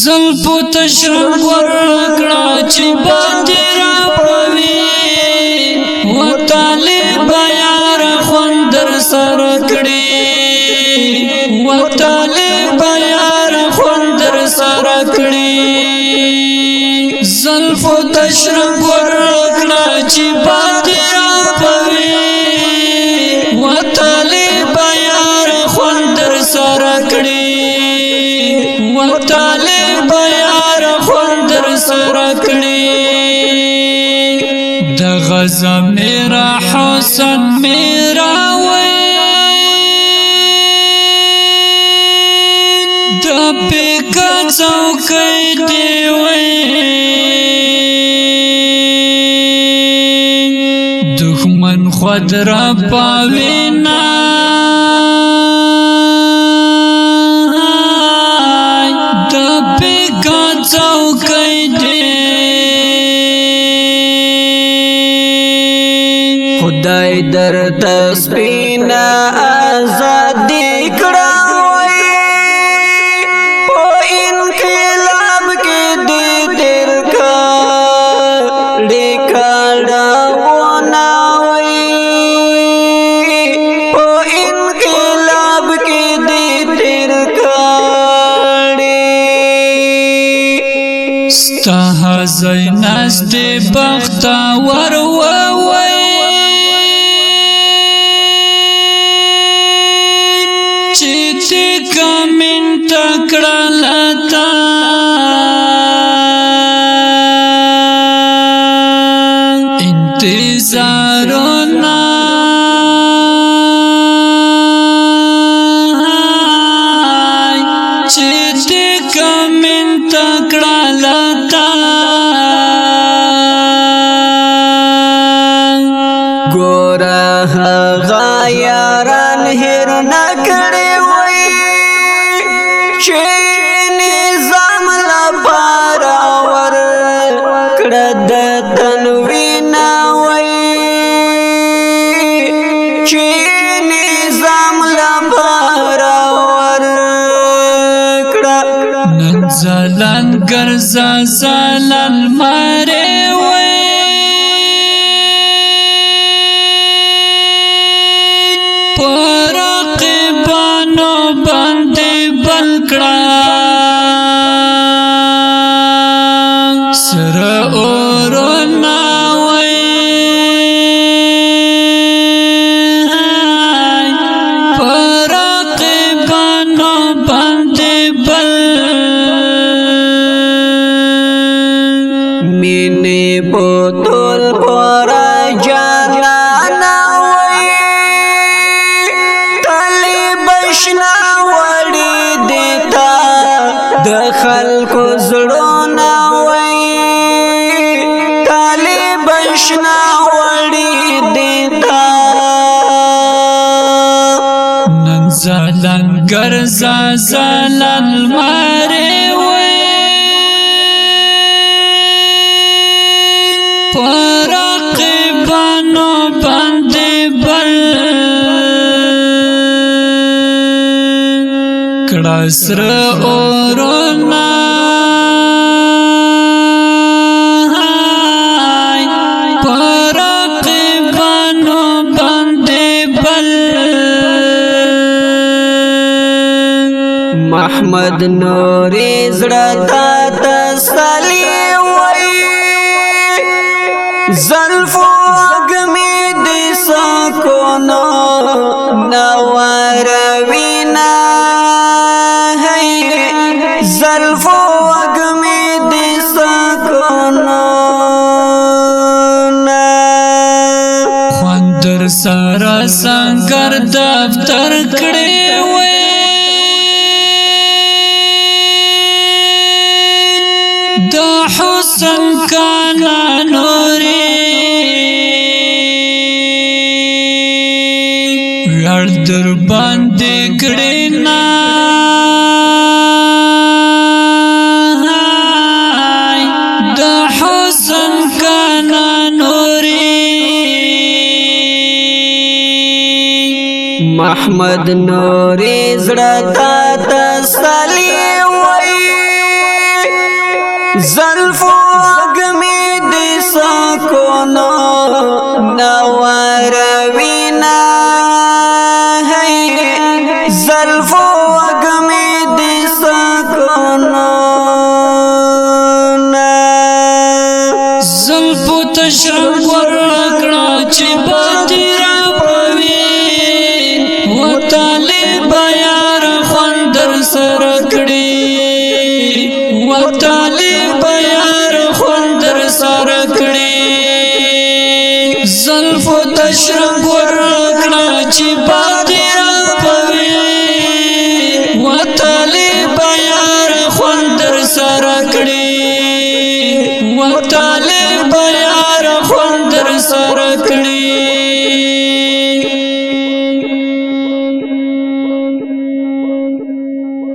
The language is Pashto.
زلفو تشرب ورکڑا چی باندی را پوی و طالب یار خوندر سرکڑی و طالب یار خوندر سرکڑی زلفو تشرب ورکڑا چی باندی را پوی و طالب یار خوندر سرکڑی و طالب یار خوندر سرکڑی د غزا میرا حسن میرا وی د پیکا چوکی دی وی دښمن خود را پاوینا خدای در تسبینا آزادی کړوي په انقلاب کې دې تر کړي کړهونه وي په انقلاب کې دې تر کړي ستا زیناس دې بختور ووي کمن تکڑا لتا انتظارنا چیتی کمن تکڑا لتا گورا غایاران هر نکڑی چه نظام لپاره ورکړه د تنوین وی چه نظام لپاره ورکړه نن زلن ګرځا زلن ماره وی پرقبانو باندې بلکړه سره اورنا وی پرقبانو باندې بل مینه بوتل پر جانانا وی طالب شنا وړي دیتا د خلکو زړونه وی طالب شنا وړي دیتا نن زلن ګرځا زلن ماره وی پرقبانو باندې بل کړه سره اورنا پرقبانو باندې بل محمد نوري زړه تا تسلی وی زلفو اگمی دی سکونو نواروینا زلفو اگمی دی سکونو خوندر سارا سنگر دفتر کړي وی دا حسن کانا نوری لړ در باندې کړینا دا حسن کانا نوری محمد نوري زړه تا تسلی وی زلفو اگمی دی سکونو نواروینا زلفو اگمی دی سکونو